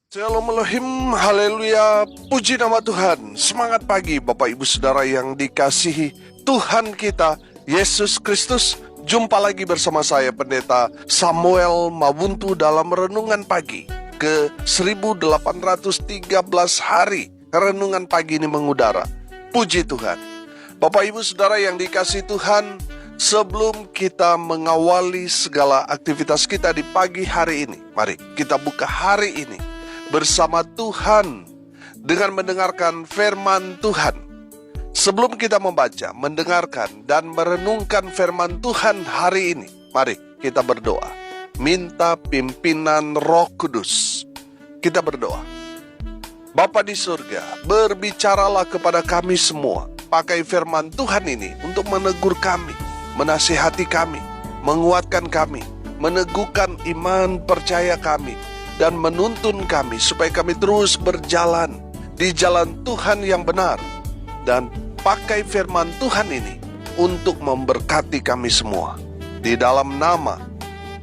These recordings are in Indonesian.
Shalom Elohim, haleluya, puji nama Tuhan. Semangat pagi Bapak Ibu Saudara yang dikasihi Tuhan kita, Yesus Kristus. Jumpa lagi bersama saya Pendeta Samuel Mabuntu dalam Renungan Pagi ke 1813 hari Renungan Pagi ini mengudara. Puji Tuhan. Bapak Ibu Saudara yang dikasihi Tuhan, sebelum kita mengawali segala aktivitas kita di pagi hari ini, mari kita buka hari ini bersama Tuhan dengan mendengarkan firman Tuhan. Sebelum kita membaca, mendengarkan, dan merenungkan firman Tuhan hari ini, mari kita berdoa. Minta pimpinan Roh Kudus. Kita berdoa. Bapa di surga, berbicaralah kepada kami semua. Pakai firman Tuhan ini untuk menegur kami, menasihati kami, menguatkan kami, meneguhkan iman percaya kami, dan menuntun kami supaya kami terus berjalan di jalan Tuhan yang benar. Dan pakai firman Tuhan ini untuk memberkati kami semua. Di dalam nama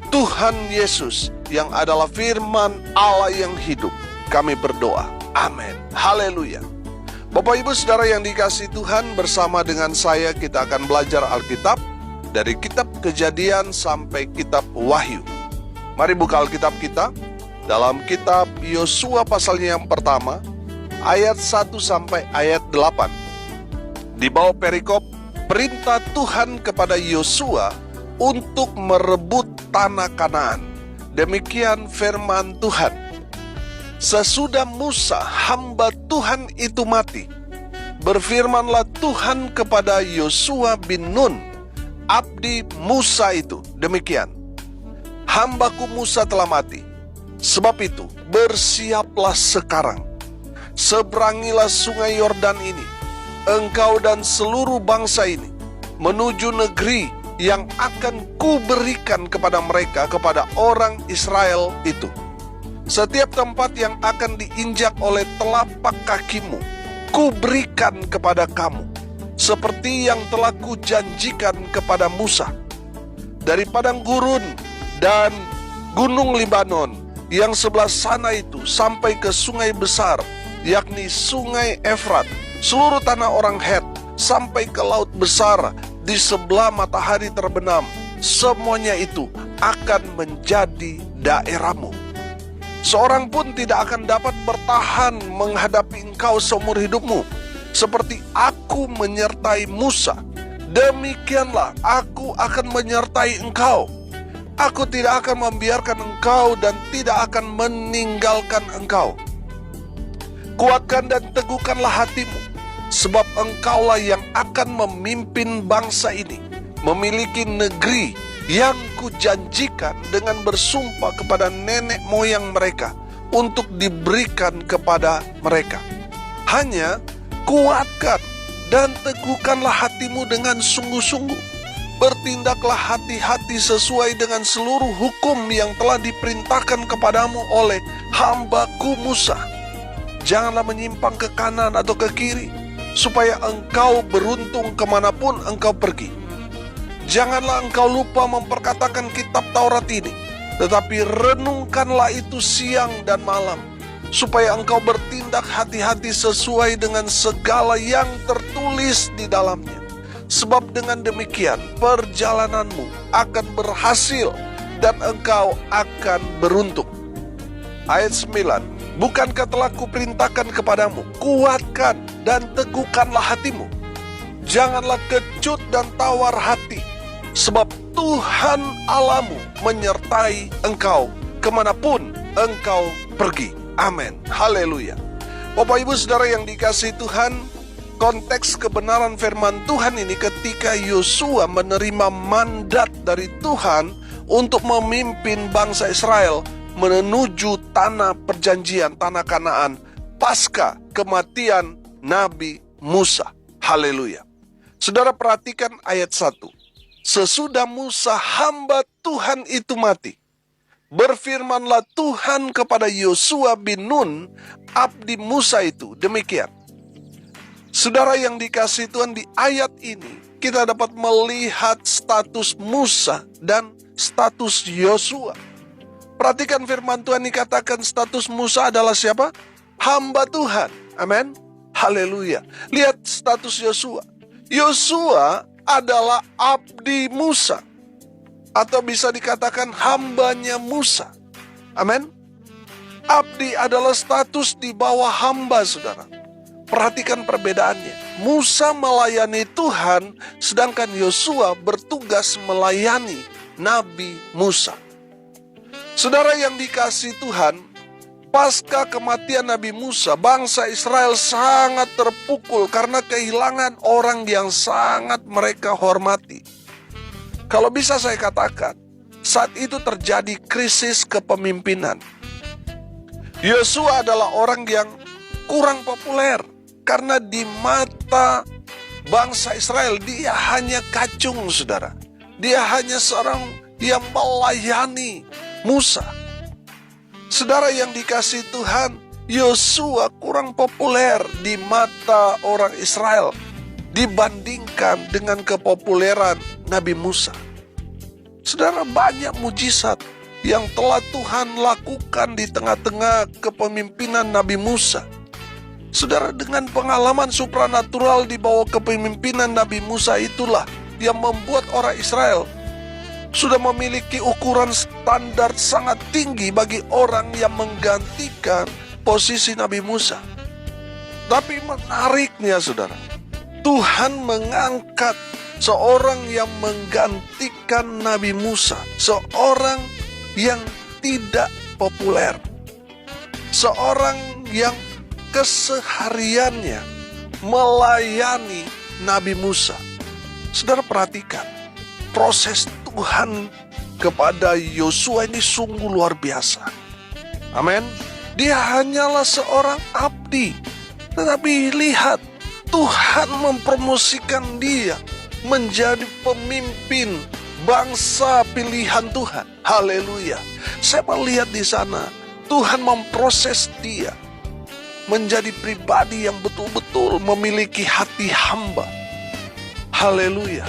Tuhan Yesus yang adalah firman Allah yang hidup, kami berdoa. Amin. Haleluya. Bapak Ibu Saudara yang dikasihi Tuhan, bersama dengan saya kita akan belajar Alkitab dari kitab Kejadian sampai kitab Wahyu. Mari buka Alkitab kita dalam kitab Yosua pasalnya yang pertama, ayat 1 sampai ayat 8. Di bawah perikop, perintah Tuhan kepada Yosua untuk merebut tanah Kanaan. Demikian firman Tuhan. Sesudah Musa, hamba Tuhan itu mati, berfirmanlah Tuhan kepada Yosua bin Nun, abdi Musa itu, demikian. Hambaku Musa telah mati. Sebab itu, bersiaplah sekarang. Seberangilah sungai Yordan ini, engkau dan seluruh bangsa ini, menuju negeri yang akan kuberikan kepada mereka, kepada orang Israel itu. Setiap tempat yang akan diinjak oleh telapak kakimu, kuberikan kepada kamu, seperti yang telah kujanjikan kepada Musa. Dari padang gurun dan gunung Libanon yang sebelah sana itu sampai ke sungai besar, yakni sungai Efrat, seluruh tanah orang Het, sampai ke laut besar di sebelah matahari terbenam, semuanya itu akan menjadi daerahmu. Seorang pun tidak akan dapat bertahan menghadapi engkau seumur hidupmu. Seperti aku menyertai Musa, demikianlah aku akan menyertai engkau. Aku tidak akan membiarkan engkau dan tidak akan meninggalkan engkau. Kuatkan dan teguhkanlah hatimu, sebab engkaulah yang akan memimpin bangsa ini, memiliki negeri yang kujanjikan dengan bersumpah kepada nenek moyang mereka untuk diberikan kepada mereka. Hanya kuatkan dan teguhkanlah hatimu dengan sungguh-sungguh. Bertindaklah hati-hati sesuai dengan seluruh hukum yang telah diperintahkan kepadamu oleh hambaku Musa. Janganlah menyimpang ke kanan atau ke kiri, supaya engkau beruntung kemanapun engkau pergi. Janganlah engkau lupa memperkatakan kitab Taurat ini, tetapi renungkanlah itu siang dan malam, supaya engkau bertindak hati-hati sesuai dengan segala yang tertulis di dalamnya. Sebab dengan demikian perjalananmu akan berhasil dan engkau akan beruntung. Ayat 9. Bukankah telah kuperintahkan kepadamu, kuatkan dan teguhkanlah hatimu. Janganlah kecut dan tawar hati, sebab Tuhan Allahmu menyertai engkau kemanapun engkau pergi. Amin. Haleluya. Bapak Ibu Saudara yang dikasihi Tuhan, konteks kebenaran firman Tuhan ini ketika Yosua menerima mandat dari Tuhan untuk memimpin bangsa Israel menuju tanah perjanjian, tanah Kanaan, pasca kematian Nabi Musa. Haleluya. Saudara perhatikan ayat 1. Sesudah Musa hamba Tuhan itu mati, berfirmanlah Tuhan kepada Yosua bin Nun, abdi Musa itu, demikian. Saudara yang dikasihi Tuhan, di ayat ini kita dapat melihat status Musa dan status Yosua. Perhatikan firman Tuhan dikatakan status Musa adalah siapa? Hamba Tuhan. Amin. Haleluya. Lihat status Yosua. Yosua adalah abdi Musa, atau bisa dikatakan hambanya Musa. Amin. Abdi adalah status di bawah hamba, saudara. Perhatikan perbedaannya. Musa melayani Tuhan, sedangkan Yosua bertugas melayani Nabi Musa. Saudara yang dikasihi Tuhan, pasca kematian Nabi Musa, bangsa Israel sangat terpukul karena kehilangan orang yang sangat mereka hormati. Kalau bisa saya katakan, saat itu terjadi krisis kepemimpinan. Yosua adalah orang yang kurang populer karena di mata bangsa Israel dia hanya kacung, saudara. Dia hanya seorang yang melayani Musa. Saudara yang dikasihi Tuhan, Yosua kurang populer di mata orang Israel dibandingkan dengan kepopuleran Nabi Musa. Saudara, banyak mujizat yang telah Tuhan lakukan di tengah-tengah kepemimpinan Nabi Musa. Saudara, dengan pengalaman supranatural di bawah kepemimpinan Nabi Musa itulah yang membuat orang Israel sudah memiliki ukuran standar sangat tinggi bagi orang yang menggantikan posisi Nabi Musa. Tapi menariknya, saudara, Tuhan mengangkat seorang yang menggantikan Nabi Musa, seorang yang tidak populer, seorang yang kesehariannya melayani Nabi Musa. Saudara, perhatikan proses Tuhan kepada Yosua ini sungguh luar biasa. Amin. Dia hanyalah seorang abdi, tetapi lihat, Tuhan mempromosikan dia menjadi pemimpin bangsa pilihan Tuhan. Haleluya. Saya melihat di sana Tuhan memproses dia menjadi pribadi yang betul-betul memiliki hati hamba. Haleluya.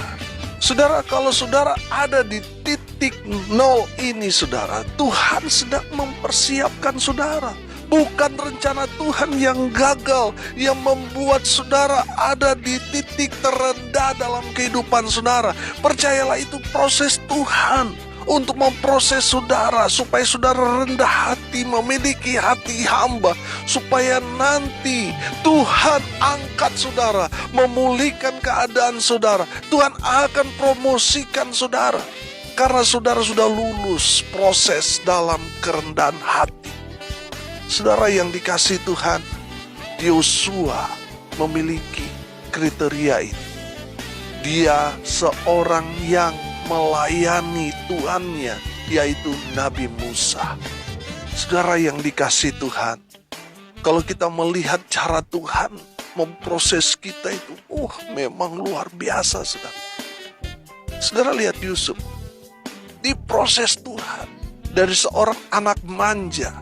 Saudara, kalau saudara ada di titik nol ini, saudara, Tuhan sedang mempersiapkan saudara. Bukan rencana Tuhan yang gagal, yang membuat saudara ada di titik terendah dalam kehidupan saudara. Percayalah, itu proses Tuhan untuk memproses saudara, supaya saudara rendah hati, memiliki hati hamba, supaya nanti Tuhan angkat saudara, memulihkan keadaan saudara. Tuhan akan promosikan saudara, karena saudara sudah lulus proses dalam kerendahan hati. Saudara yang dikasihi Tuhan, Yosua memiliki kriteria ini. Dia seorang yang melayani Tuhannya, yaitu Nabi Musa. Saudara yang dikasihi Tuhan, kalau kita melihat cara Tuhan memproses kita itu, memang luar biasa, saudara. Saudara lihat Yusuf, diproses Tuhan dari seorang anak manja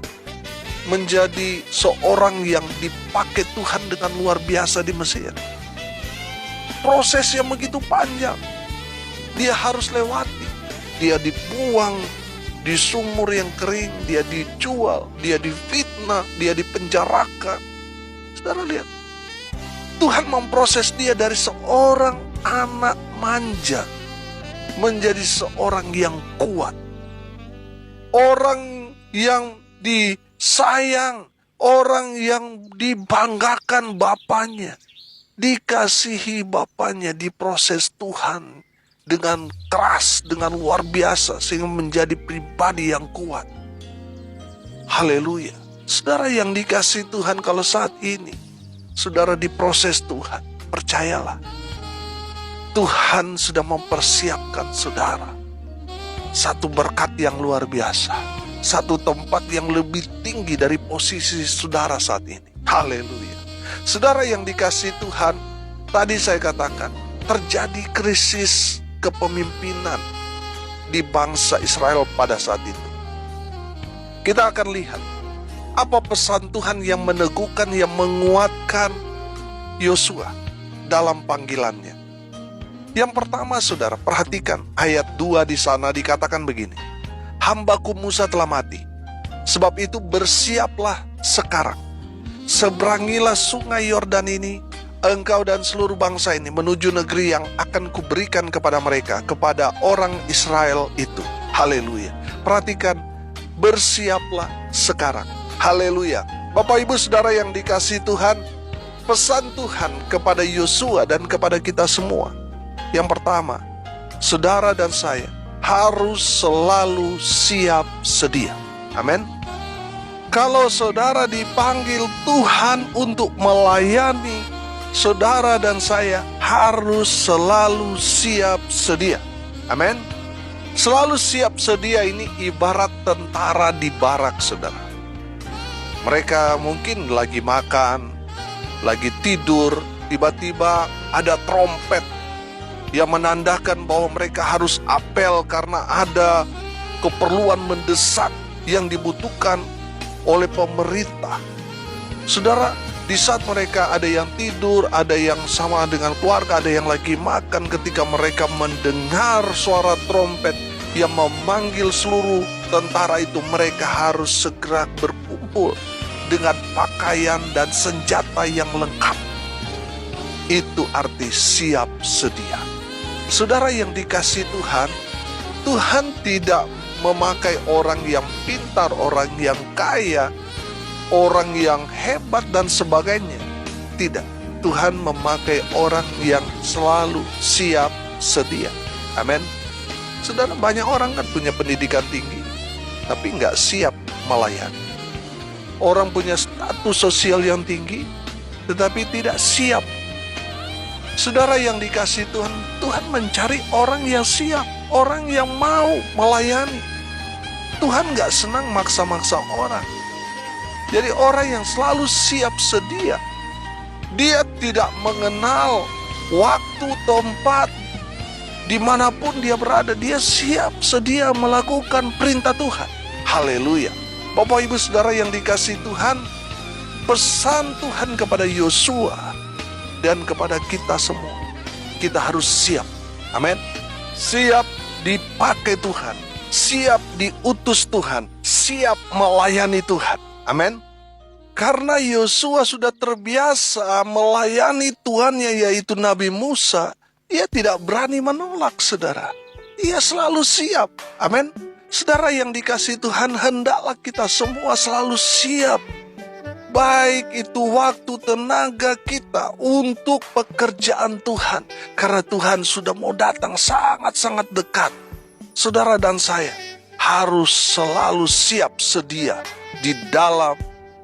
menjadi seorang yang dipakai Tuhan dengan luar biasa di Mesir. Proses yang begitu panjang dia harus lewati. Dia dibuang di sumur yang kering, dia dijual, dia difitnah, dia dipenjarakan. Saudara lihat, Tuhan memproses dia dari seorang anak manja menjadi seorang yang kuat, orang yang disayang, orang yang dibanggakan bapaknya, dikasihi bapaknya, diproses Tuhan dengan keras, dengan luar biasa, sehingga menjadi pribadi yang kuat. Haleluya. Saudara yang dikasihi Tuhan, kalau saat ini saudara diproses Tuhan, percayalah, Tuhan sudah mempersiapkan saudara satu berkat yang luar biasa, satu tempat yang lebih tinggi dari posisi saudara saat ini. Haleluya. Saudara yang dikasihi Tuhan, tadi saya katakan terjadi krisis kepemimpinan di bangsa Israel pada saat itu. Kita akan lihat apa pesan Tuhan yang meneguhkan, yang menguatkan Yosua dalam panggilannya. Yang pertama, saudara, perhatikan ayat 2 di sana dikatakan begini. hambaku Musa telah mati. Sebab itu bersiaplah sekarang. Seberangilah sungai Yordan ini, engkau dan seluruh bangsa ini menuju negeri yang akan kuberikan kepada mereka, kepada orang Israel itu. Haleluya. Perhatikan, bersiaplah sekarang. Haleluya. Bapak Ibu Saudara yang dikasihi Tuhan, pesan Tuhan kepada Yosua dan kepada kita semua. Yang pertama, saudara dan saya harus selalu siap sedia. Amin. Kalau saudara dipanggil Tuhan untuk melayani, saudara dan saya harus selalu siap sedia. Amin. Selalu siap sedia ini ibarat tentara di barak, saudara. Mereka mungkin lagi makan, lagi tidur, tiba-tiba ada trompet yang menandakan bahwa mereka harus apel karena ada keperluan mendesak yang dibutuhkan oleh pemerintah. Saudara, di saat mereka ada yang tidur, ada yang sama dengan keluarga, ada yang lagi makan, ketika mereka mendengar suara trompet yang memanggil seluruh tentara itu, mereka harus segera berkumpul dengan pakaian dan senjata yang lengkap. Itu arti siap sedia. Saudara yang dikasihi Tuhan, Tuhan tidak memakai orang yang pintar, orang yang kaya, orang yang hebat dan sebagainya. Tidak, Tuhan memakai orang yang selalu siap sedia. Amin. Saudara, banyak orang kan punya pendidikan tinggi, tapi nggak siap melayani. Orang punya status sosial yang tinggi, tetapi tidak siap. Saudara yang dikasihi Tuhan, Tuhan mencari orang yang siap, orang yang mau melayani. Tuhan gak senang maksa-maksa orang. Jadi orang yang selalu siap sedia, dia tidak mengenal waktu, tempat, dimanapun dia berada, dia siap sedia melakukan perintah Tuhan. Haleluya. Bapak Ibu Saudara yang dikasihi Tuhan, pesan Tuhan kepada Yosua dan kepada kita semua, kita harus siap. Amin. Siap dipakai Tuhan, siap diutus Tuhan, siap melayani Tuhan. Amin. Karena Yosua sudah terbiasa melayani Tuhannya, yaitu Nabi Musa, ia tidak berani menolak, saudara. Ia selalu siap. Amin. Saudara yang dikasihi Tuhan, hendaklah kita semua selalu siap. Baik itu waktu, tenaga kita untuk pekerjaan Tuhan. Karena Tuhan sudah mau datang sangat-sangat dekat. Saudara dan saya harus selalu siap sedia di dalam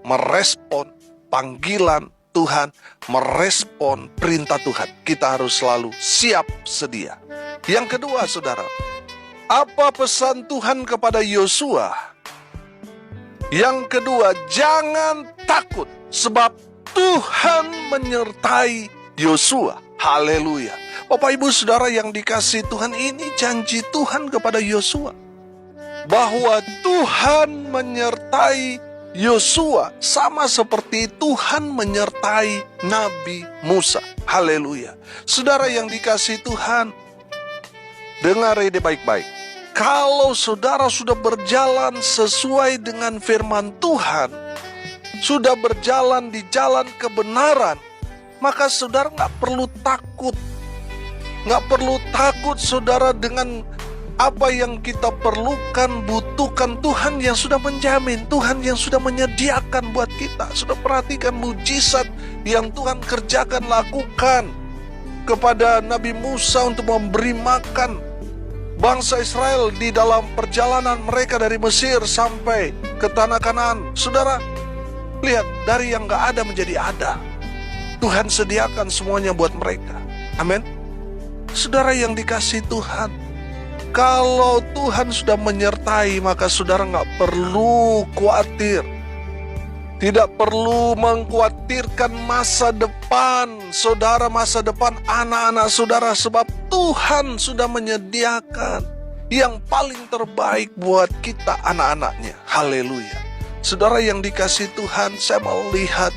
merespon panggilan Tuhan, merespon perintah Tuhan. Kita harus selalu siap sedia. Yang kedua, saudara, apa pesan Tuhan kepada Yosua? Yang kedua, jangan takut, sebab Tuhan menyertai Yosua. Haleluya. Bapak Ibu Saudara yang dikasihi Tuhan, ini janji Tuhan kepada Yosua, bahwa Tuhan menyertai Yosua sama seperti Tuhan menyertai Nabi Musa. Haleluya. Saudara yang dikasihi Tuhan, dengar ini baik-baik. Kalau saudara sudah berjalan sesuai dengan firman Tuhan, sudah berjalan di jalan kebenaran, maka saudara gak perlu takut. Gak perlu takut, saudara, dengan apa yang kita perlukan, butuhkan. Tuhan yang sudah menjamin, Tuhan yang sudah menyediakan buat kita. Sudah perhatikan mujizat yang Tuhan kerjakan, lakukan kepada Nabi Musa untuk memberi makan bangsa Israel di dalam perjalanan mereka dari Mesir sampai ke tanah Kanaan. Saudara, lihat, dari yang gak ada menjadi ada. Tuhan sediakan semuanya buat mereka. Amin. Saudara yang dikasihi Tuhan, kalau Tuhan sudah menyertai, maka saudara gak perlu khawatir. Tidak perlu mengkhawatirkan masa depan saudara, masa depan anak-anak saudara, sebab Tuhan sudah menyediakan yang paling terbaik buat kita, anak-anaknya. Haleluya. Saudara yang dikasihi Tuhan, saya melihat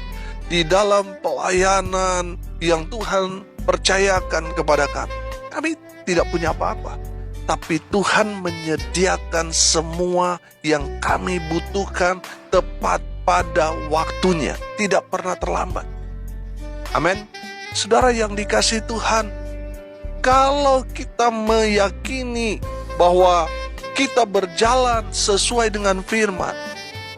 di dalam pelayanan yang Tuhan percayakan kepada kami, kami tidak punya apa-apa. Tapi Tuhan menyediakan semua yang kami butuhkan tepat pada waktunya, tidak pernah terlambat. Amin. Saudara yang dikasihi Tuhan, kalau kita meyakini bahwa kita berjalan sesuai dengan firman,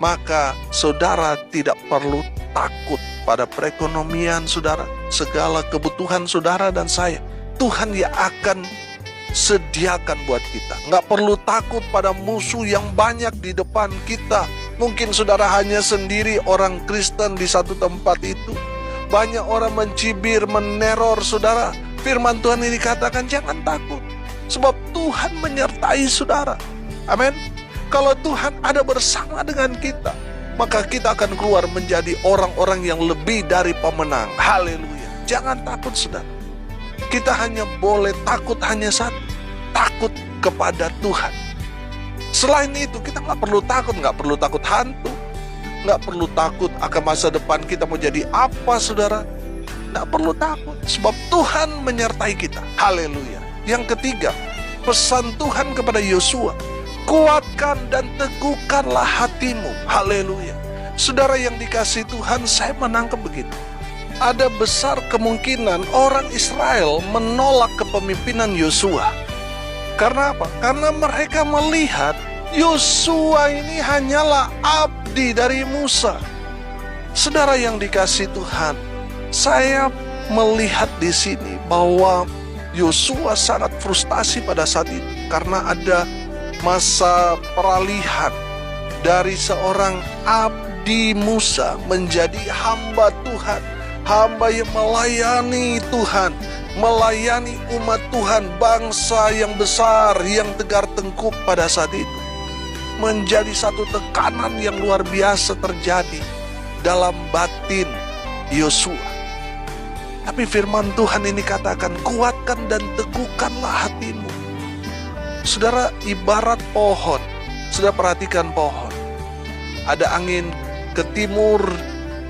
maka saudara tidak perlu takut pada perekonomian saudara, segala kebutuhan saudara dan saya. Tuhan yang akan sediakan buat kita. Nggak perlu takut pada musuh yang banyak di depan kita. Mungkin saudara hanya sendiri orang Kristen di satu tempat itu. Banyak orang mencibir, meneror saudara. Firman Tuhan ini katakan jangan takut, sebab Tuhan menyertai saudara. Amin. Kalau Tuhan ada bersama dengan kita, maka kita akan keluar menjadi orang-orang yang lebih dari pemenang. Haleluya. Jangan takut saudara. Kita hanya boleh takut hanya satu, takut kepada Tuhan. Selain itu kita nggak perlu takut hantu, nggak perlu takut akan masa depan kita mau jadi apa saudara. Nggak perlu takut, sebab Tuhan menyertai kita. Haleluya. Yang ketiga, pesan Tuhan kepada Yosua, kuatkan dan teguhkanlah hatimu. Haleluya. Saudara yang dikasihi Tuhan, saya menangkap begitu. Ada besar kemungkinan orang Israel menolak kepemimpinan Yosua. Karena apa? Karena mereka melihat Yosua ini hanyalah abdi dari Musa. Saudara yang dikasihi Tuhan, saya melihat di sini bahwa Yosua sangat frustasi pada saat itu karena ada masa peralihan dari seorang abdi Musa menjadi hamba Tuhan. Hamba yang melayani Tuhan, melayani umat Tuhan, bangsa yang besar, yang tegar tengkuk pada saat itu. Menjadi satu tekanan yang luar biasa terjadi dalam batin Yosua. Tapi firman Tuhan ini katakan, kuatkan dan teguhkanlah hatimu. Saudara, ibarat pohon. Saudara perhatikan pohon. Ada angin ke timur,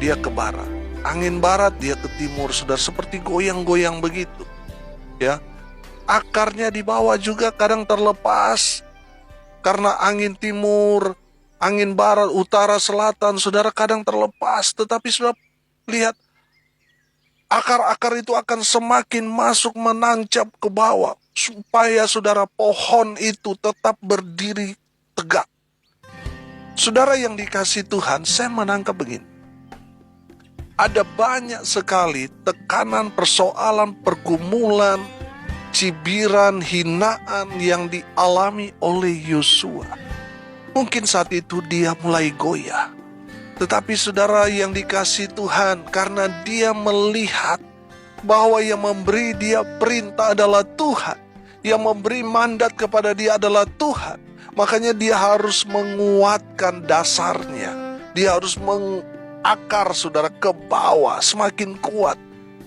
dia ke barat. Angin barat dia ke timur, saudara, seperti goyang-goyang begitu. Ya, akarnya di bawah juga kadang terlepas karena angin timur, angin barat, utara, selatan, saudara kadang terlepas. Tetapi saudara lihat, akar-akar itu akan semakin masuk menancap ke bawah supaya saudara pohon itu tetap berdiri tegak. Saudara yang dikasihi Tuhan, saya menangkap begini. Ada banyak sekali tekanan, persoalan, pergumulan, cibiran, hinaan yang dialami oleh Yosua. Mungkin saat itu dia mulai goyah. Tetapi saudara yang dikasihi Tuhan, karena dia melihat bahwa yang memberi dia perintah adalah Tuhan, yang memberi mandat kepada dia adalah Tuhan, makanya dia harus menguatkan dasarnya. Dia harus akar saudara ke bawah semakin kuat,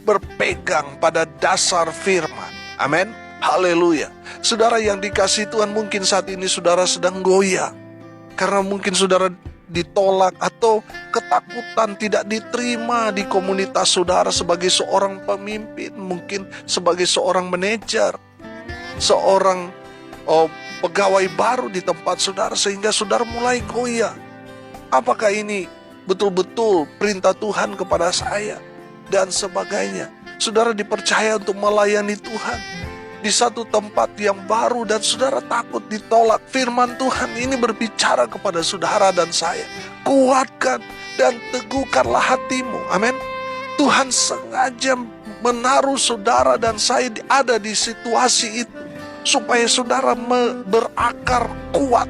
berpegang pada dasar firman. Amin. Haleluya. Saudara yang dikasihi Tuhan, mungkin saat ini saudara sedang goyah karena mungkin saudara ditolak atau ketakutan tidak diterima di komunitas saudara sebagai seorang pemimpin, mungkin sebagai seorang manajer, seorang pegawai baru di tempat saudara, sehingga saudara mulai goyah. Apakah ini betul-betul perintah Tuhan kepada saya dan sebagainya? Saudara dipercaya untuk melayani Tuhan di satu tempat yang baru dan saudara takut ditolak. Firman Tuhan ini berbicara kepada saudara dan saya, kuatkan dan teguhkanlah hatimu. Amin. Tuhan sengaja menaruh saudara dan saya ada di situasi itu supaya saudara berakar kuat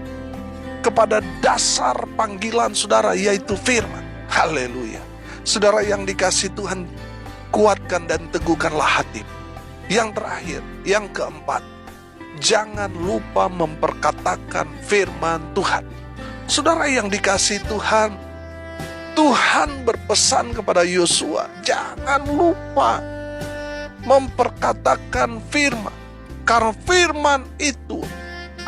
kepada dasar panggilan saudara, yaitu firman. Haleluya. Saudara yang dikasihi Tuhan, kuatkan dan teguhkanlah hati. Yang terakhir, yang keempat, jangan lupa memperkatakan firman Tuhan. Saudara yang dikasihi Tuhan, Tuhan berpesan kepada Yosua, jangan lupa memperkatakan firman, karena firman itu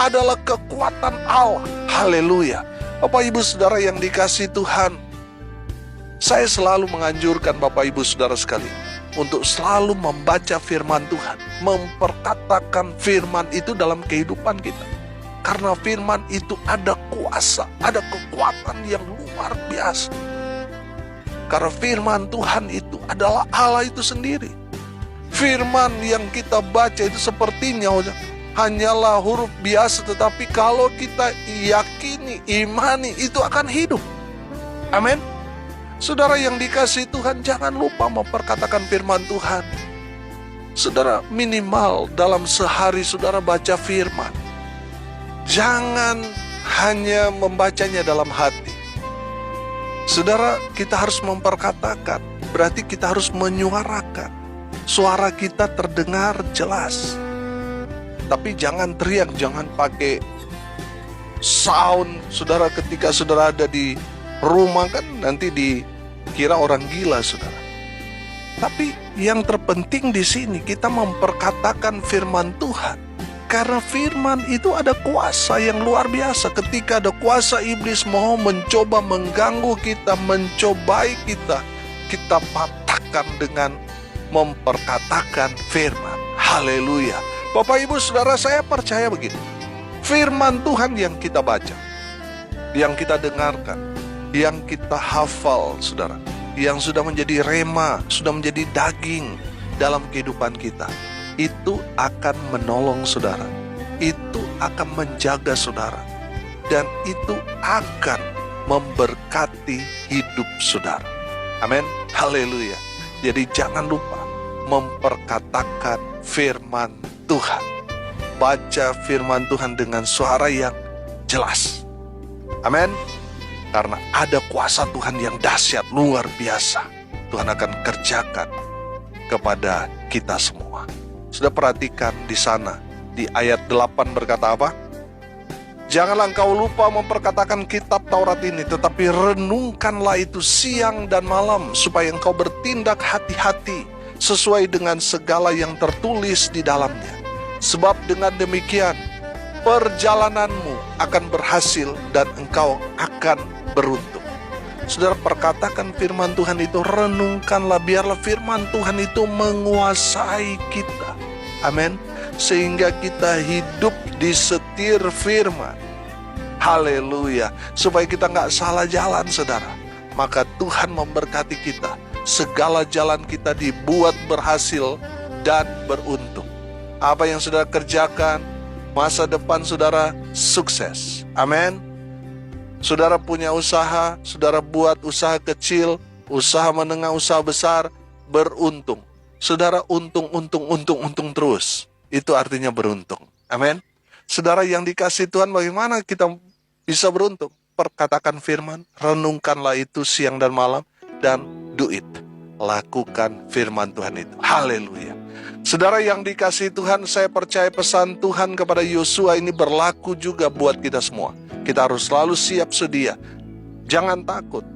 adalah kekuatan Allah. Haleluya. Bapak Ibu Saudara yang dikasihi Tuhan, saya selalu menganjurkan Bapak Ibu Saudara sekalian, untuk selalu membaca firman Tuhan, memperkatakan firman itu dalam kehidupan kita. Karena firman itu ada kuasa, ada kekuatan yang luar biasa. Karena firman Tuhan itu adalah Allah itu sendiri. Firman yang kita baca itu sepertinya hanyalah huruf biasa, tetapi kalau kita yakini, imani, itu akan hidup. Amin. Saudara yang dikasihi Tuhan, jangan lupa memperkatakan firman Tuhan. Saudara, minimal dalam sehari saudara baca firman. Jangan hanya membacanya dalam hati. Saudara, kita harus memperkatakan, berarti kita harus menyuarakan. Suara kita terdengar jelas. Tapi jangan teriak, jangan pakai sound. Saudara, ketika saudara ada di rumah kan nanti dikira orang gila, saudara. Tapi yang terpenting di sini kita memperkatakan firman Tuhan. Karena firman itu ada kuasa yang luar biasa. Ketika ada kuasa iblis mau mencoba mengganggu kita, mencobai kita, kita patahkan dengan memperkatakan firman. Haleluya. Bapak Ibu Saudara, saya percaya begini. Firman Tuhan yang kita baca, yang kita dengarkan, yang kita hafal, saudara, yang sudah menjadi rema, sudah menjadi daging dalam kehidupan kita, itu akan menolong saudara, itu akan menjaga saudara, dan itu akan memberkati hidup saudara. Amin. Haleluya. Jadi jangan lupa memperkatakan firman Tuhan. Baca firman Tuhan dengan suara yang jelas. Amin. Karena ada kuasa Tuhan yang dahsyat, luar biasa. Tuhan akan kerjakan kepada kita semua. Sudah perhatikan di sana, di ayat 8 berkata apa? Janganlah engkau lupa memperkatakan kitab Taurat ini, tetapi renungkanlah itu siang dan malam, supaya engkau bertindak hati-hati sesuai dengan segala yang tertulis di dalamnya. Sebab dengan demikian, perjalananmu akan berhasil dan engkau akan beruntung. Saudara, perkatakan firman Tuhan itu, renungkanlah, biarlah firman Tuhan itu menguasai kita. Amin. Sehingga kita hidup di setir firman. Haleluya. Supaya kita gak salah jalan, saudara. Maka Tuhan memberkati kita. Segala jalan kita dibuat berhasil dan beruntung. Apa yang saudara kerjakan, masa depan saudara sukses. Amin. Saudara punya usaha, saudara buat usaha kecil, usaha menengah, usaha besar, beruntung. Saudara untung terus. Itu artinya beruntung. Amin. Saudara yang dikasihi Tuhan, bagaimana kita bisa beruntung? Perkatakan firman, renungkanlah itu siang dan malam, dan do it. Lakukan firman Tuhan itu. Haleluya. Saudara yang dikasihi Tuhan, saya percaya pesan Tuhan kepada Yosua ini berlaku juga buat kita semua. Kita harus selalu siap sedia. Jangan takut.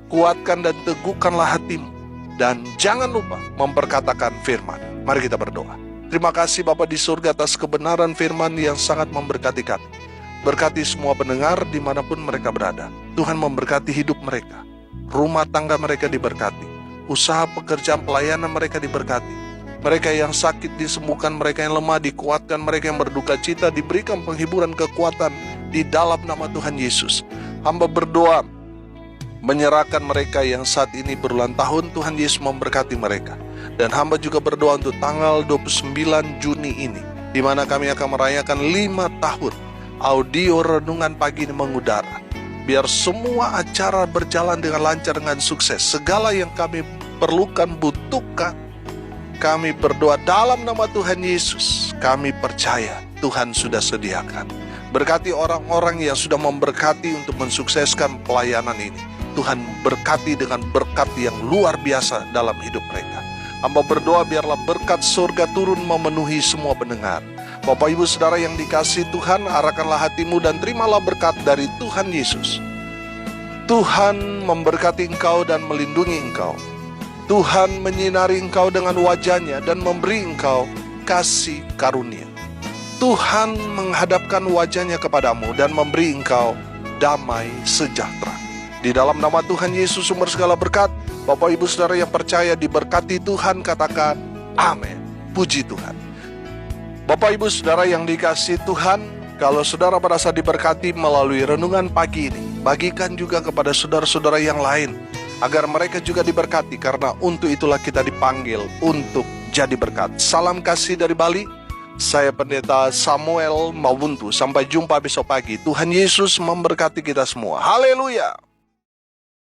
Kuatkan dan teguhkanlah hatimu. Dan jangan lupa memperkatakan firman. Mari kita berdoa. Terima kasih Bapa di surga atas kebenaran firman yang sangat memberkati kami. Berkati semua pendengar dimanapun mereka berada. Tuhan memberkati hidup mereka. Rumah tangga mereka diberkati. Usaha pekerjaan pelayanan mereka diberkati. Mereka yang sakit disembuhkan, mereka yang lemah dikuatkan, mereka yang berduka cita diberikan penghiburan kekuatan di dalam nama Tuhan Yesus. Hamba berdoa menyerahkan mereka yang saat ini berulang tahun, Tuhan Yesus memberkati mereka. Dan hamba juga berdoa untuk tanggal 29 Juni ini, di mana kami akan merayakan 5 tahun audio renungan pagi ini mengudara. Biar semua acara berjalan dengan lancar, dengan sukses. Segala yang kami perlukan, butuhkan, kami berdoa dalam nama Tuhan Yesus. Kami percaya Tuhan sudah sediakan. Berkati orang-orang yang sudah memberkati untuk mensukseskan pelayanan ini. Tuhan berkati dengan berkat yang luar biasa dalam hidup mereka. Hamba berdoa biarlah berkat surga turun memenuhi semua pendengar. Bapak Ibu Saudara yang dikasihi Tuhan, arahkanlah hatimu dan terimalah berkat dari Tuhan Yesus. Tuhan memberkati engkau dan melindungi engkau. Tuhan menyinari engkau dengan wajah-Nya dan memberi engkau kasih karunia. Tuhan menghadapkan wajah-Nya kepadamu dan memberi engkau damai sejahtera. Di dalam nama Tuhan Yesus sumber segala berkat, Bapak Ibu Saudara yang percaya diberkati Tuhan, katakan amin. Puji Tuhan. Bapak Ibu Saudara yang dikasihi Tuhan, kalau saudara merasa diberkati melalui renungan pagi ini, bagikan juga kepada saudara-saudara yang lain, agar mereka juga diberkati, karena untuk itulah kita dipanggil untuk jadi berkat. Salam kasih dari Bali. Saya Pendeta Samuel Mawuntu. Sampai jumpa besok pagi. Tuhan Yesus memberkati kita semua. Haleluya.